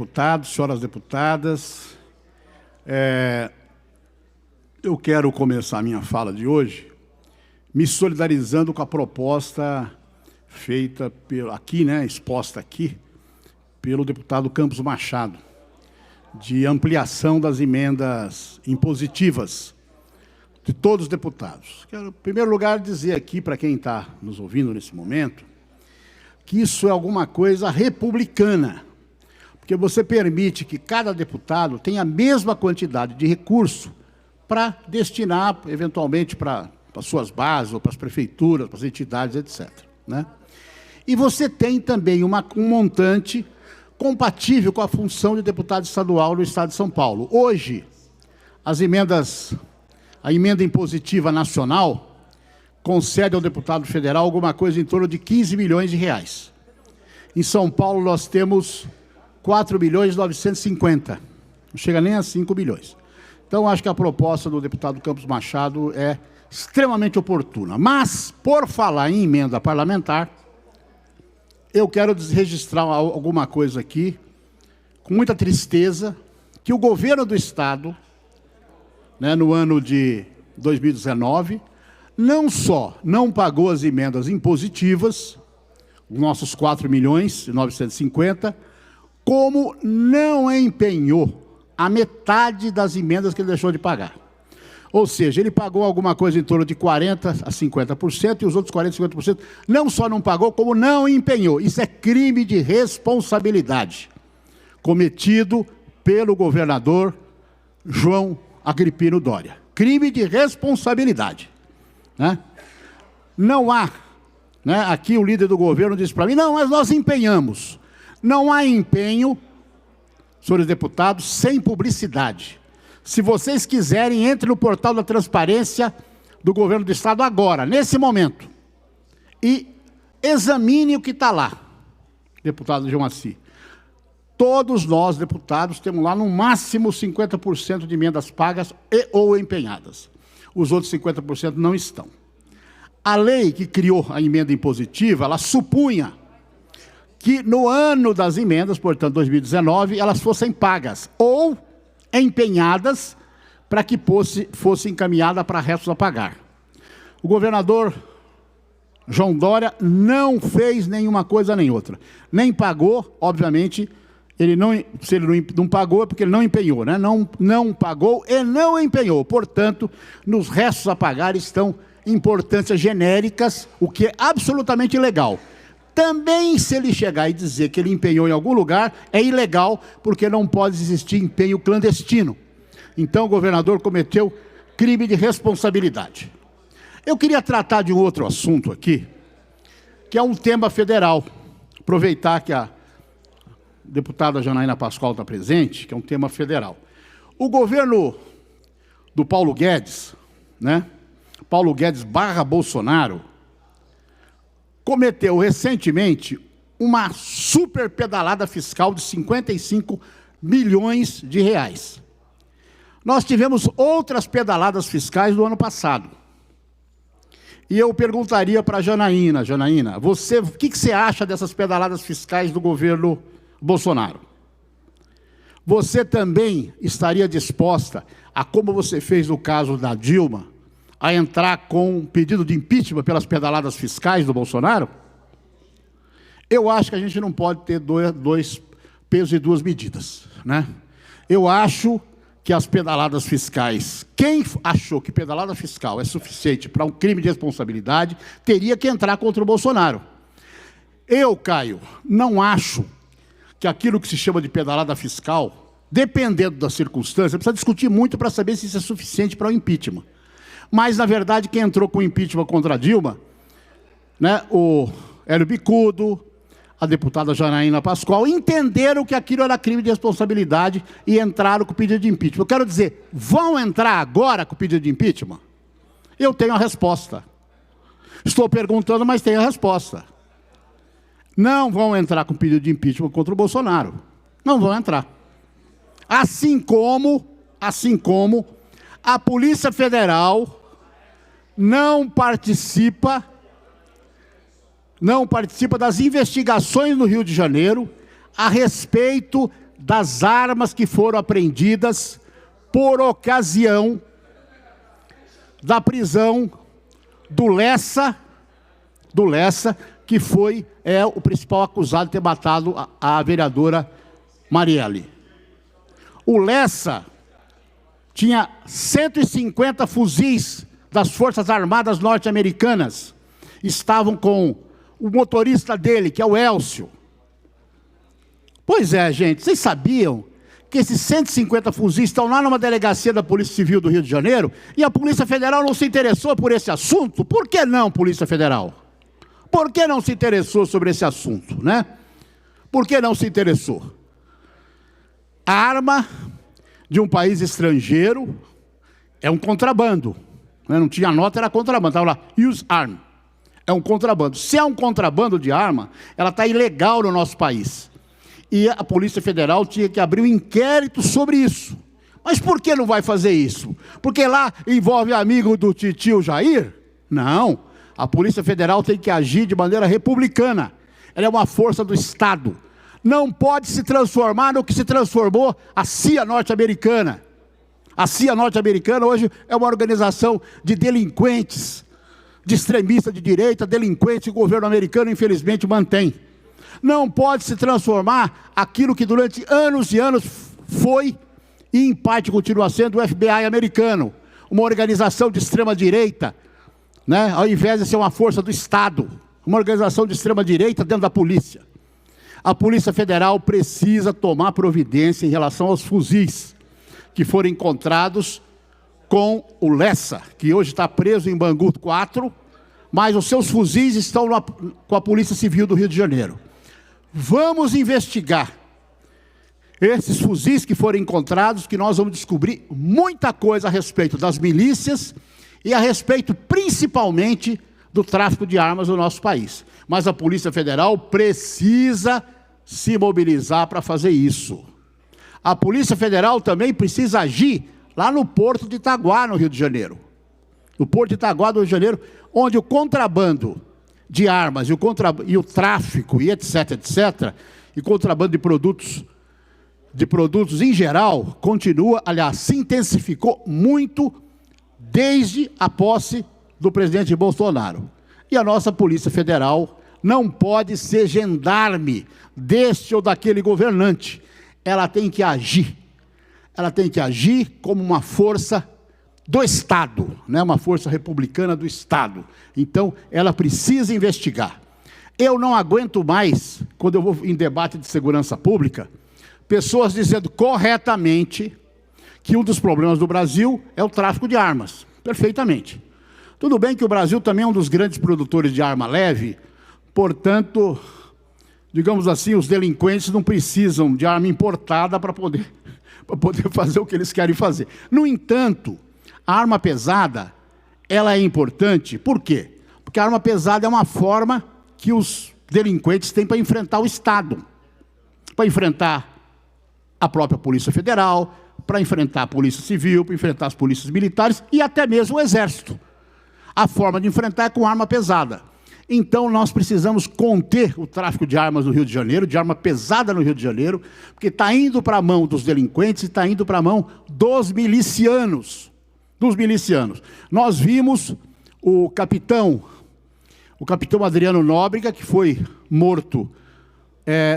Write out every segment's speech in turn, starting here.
deputados, senhoras deputadas, eu quero começar a minha fala de hoje me solidarizando com a proposta feita aqui, exposta aqui, pelo deputado Campos Machado, de ampliação das emendas impositivas de todos os deputados. Quero, em primeiro lugar, dizer aqui, para quem está nos ouvindo nesse momento, que isso é alguma coisa republicana, porque você permite que cada deputado tenha a mesma quantidade de recurso para destinar, eventualmente, para suas bases, ou para as prefeituras, para as entidades, etc. E você tem também um montante compatível com a função de deputado estadual no Estado de São Paulo. Hoje, a emenda impositiva nacional concede ao deputado federal alguma coisa em torno de 15 milhões de reais. Em São Paulo, nós temos 4 milhões e 950. Não chega nem a 5 milhões. Então, acho que a proposta do deputado Campos Machado é extremamente oportuna. Mas, por falar em emenda parlamentar, eu quero registrar alguma coisa aqui, com muita tristeza, que o governo do Estado, no ano de 2019, não só não pagou as emendas impositivas, os nossos 4 milhões e 950, como não empenhou a metade das emendas que ele deixou de pagar. Ou seja, ele pagou alguma coisa em torno de 40% a 50% e os outros 40% a 50% não só não pagou, como não empenhou. Isso é crime de responsabilidade cometido pelo governador João Agripino Dória. Crime de responsabilidade. Não há, aqui o líder do governo disse para mim, não, mas nós empenhamos. Não há empenho, senhores deputados, sem publicidade. Se vocês quiserem, entre no portal da transparência do governo do Estado agora, nesse momento, e examine o que está lá, deputado Joaci. Todos nós, deputados, temos lá no máximo 50% de emendas pagas e ou empenhadas. Os outros 50% não estão. A lei que criou a emenda impositiva, ela supunha que no ano das emendas, portanto 2019, elas fossem pagas ou empenhadas para que fosse encaminhada para restos a pagar. O governador João Dória não fez nenhuma coisa nem outra. Nem pagou, obviamente, se ele não pagou é porque ele não empenhou, não pagou e não empenhou. Portanto, nos restos a pagar estão importâncias genéricas, o que é absolutamente ilegal. Também, se ele chegar e dizer que ele empenhou em algum lugar, é ilegal, porque não pode existir empenho clandestino. Então, o governador cometeu crime de responsabilidade. Eu queria tratar de um outro assunto aqui, que é um tema federal. Aproveitar que a deputada Janaína Pascoal está presente, que é um tema federal. O governo do Paulo Guedes, Paulo Guedes / Bolsonaro, cometeu recentemente uma super pedalada fiscal de 55 milhões de reais. Nós tivemos outras pedaladas fiscais no ano passado. E eu perguntaria para a Janaína, o que você acha dessas pedaladas fiscais do governo Bolsonaro? Você também estaria disposta a, como você fez no caso da Dilma, a entrar com um pedido de impeachment pelas pedaladas fiscais do Bolsonaro? Eu acho que a gente não pode ter dois pesos e duas medidas, Eu acho que as pedaladas fiscais, quem achou que pedalada fiscal é suficiente para um crime de responsabilidade, teria que entrar contra o Bolsonaro. Eu, Caio, não acho que aquilo que se chama de pedalada fiscal, dependendo da circunstância, precisa discutir muito para saber se isso é suficiente para o impeachment. Mas, na verdade, quem entrou com o impeachment contra a Dilma, o Hélio Bicudo, a deputada Janaína Pascoal, entenderam que aquilo era crime de responsabilidade e entraram com o pedido de impeachment. Eu quero dizer, vão entrar agora com o pedido de impeachment? Eu tenho a resposta. Estou perguntando, mas tenho a resposta. Não vão entrar com o pedido de impeachment contra o Bolsonaro. Não vão entrar. Assim como a Polícia Federal não participa das investigações no Rio de Janeiro a respeito das armas que foram apreendidas por ocasião da prisão do Lessa, que foi o principal acusado de ter matado a vereadora Marielle. O Lessa tinha 150 fuzis das Forças Armadas norte-americanas. Estavam com o motorista dele, que é o Elcio. Pois é, gente, vocês sabiam que esses 150 fuzis estão lá numa delegacia da Polícia Civil do Rio de Janeiro e a Polícia Federal não se interessou por esse assunto? Por que não, Polícia Federal? Por que não se interessou sobre esse assunto, né? Por que não se interessou? A arma de um país estrangeiro é um contrabando. Não tinha nota, era contrabando. Estava lá, use arm. É um contrabando. Se é um contrabando de arma, ela está ilegal no nosso país. E a Polícia Federal tinha que abrir um inquérito sobre isso. Mas por que não vai fazer isso? Porque lá envolve amigo do titio Jair? Não. A Polícia Federal tem que agir de maneira republicana. Ela é uma força do Estado. Não pode se transformar no que se transformou a CIA norte-americana. A CIA norte-americana hoje é uma organização de delinquentes, de extremistas de direita, delinquentes que o governo americano infelizmente mantém. Não pode se transformar aquilo que durante anos e anos foi, e em parte continua sendo, o FBI americano, uma organização de extrema direita, né, ao invés de ser uma força do Estado, uma organização de extrema direita dentro da polícia. A Polícia Federal precisa tomar providência em relação aos fuzis que foram encontrados com o Lessa, que hoje está preso em Bangu 4, mas os seus fuzis estão com a Polícia Civil do Rio de Janeiro. Vamos investigar esses fuzis que foram encontrados, que nós vamos descobrir muita coisa a respeito das milícias e a respeito principalmente do tráfico de armas no nosso país. Mas a Polícia Federal precisa se mobilizar para fazer isso. A Polícia Federal também precisa agir lá no Porto de Itaguá, no Rio de Janeiro. No Porto de Itaguá, no Rio de Janeiro, onde o contrabando de armas e o tráfico e etc, e contrabando de produtos em geral, continua, aliás, se intensificou muito desde a posse do presidente Bolsonaro. E a nossa Polícia Federal não pode ser gendarme deste ou daquele governante. Ela tem que agir. Ela tem que agir como uma força do Estado, né? Uma força republicana do Estado. Então, ela precisa investigar. Eu não aguento mais, quando eu vou em debate de segurança pública, pessoas dizendo corretamente que um dos problemas do Brasil é o tráfico de armas. Perfeitamente. Tudo bem que o Brasil também é um dos grandes produtores de arma leve, portanto, digamos assim, os delinquentes não precisam de arma importada para poder fazer o que eles querem fazer. No entanto, a arma pesada, ela é importante. Por quê? Porque a arma pesada é uma forma que os delinquentes têm para enfrentar o Estado, para enfrentar a própria Polícia Federal, para enfrentar a Polícia Civil, para enfrentar as polícias militares e até mesmo o Exército. A forma de enfrentar é com arma pesada. Então, nós precisamos conter o tráfico de armas no Rio de Janeiro, de arma pesada no Rio de Janeiro, porque está indo para a mão dos delinquentes e está indo para a mão dos milicianos. Nós vimos o capitão Adriano Nóbrega, que foi morto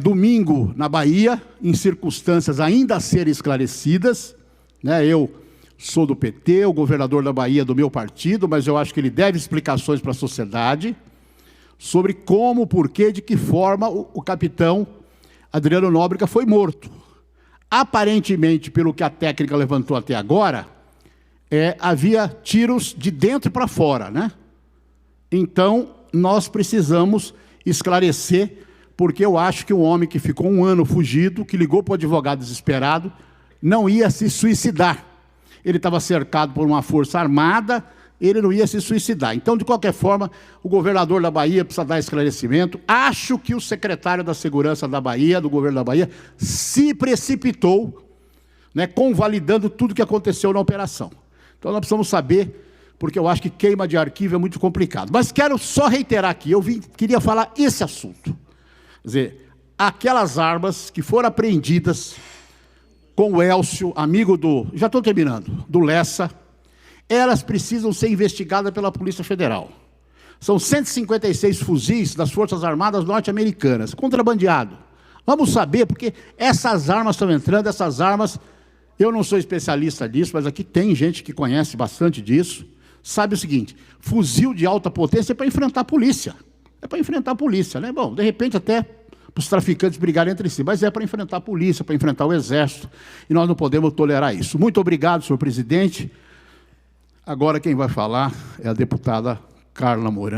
domingo na Bahia, em circunstâncias ainda a serem esclarecidas, né? Eu sou do PT, o governador da Bahia é do meu partido, mas eu acho que ele deve explicações para a sociedade sobre como, porquê, de que forma o capitão Adriano Nóbrega foi morto. Aparentemente, pelo que a técnica levantou até agora, havia tiros de dentro para fora, né? Então, nós precisamos esclarecer, porque eu acho que um homem que ficou 1 ano fugido, que ligou para o advogado desesperado, não ia se suicidar. Ele estava cercado por uma força armada, ele não ia se suicidar. Então, de qualquer forma, o governador da Bahia precisa dar esclarecimento. Acho que o secretário da Segurança da Bahia, do governo da Bahia, se precipitou, né, convalidando tudo que aconteceu na operação. Então, nós precisamos saber, porque eu acho que queima de arquivo é muito complicado. Mas quero só reiterar aqui, queria falar esse assunto. Quer dizer, aquelas armas que foram apreendidas com o Elcio, amigo do, já estou terminando, do Lessa, elas precisam ser investigadas pela Polícia Federal. São 156 fuzis das Forças Armadas norte-americanas, contrabandeado. Vamos saber, porque essas armas estão entrando, essas armas, eu não sou especialista nisso, mas aqui tem gente que conhece bastante disso, sabe o seguinte, fuzil de alta potência é para enfrentar a polícia. É para enfrentar a polícia, né? Bom, de repente até para os traficantes brigarem entre si, mas é para enfrentar a polícia, para enfrentar o exército, e nós não podemos tolerar isso. Muito obrigado, senhor presidente. Agora quem vai falar é a deputada Carla Morano.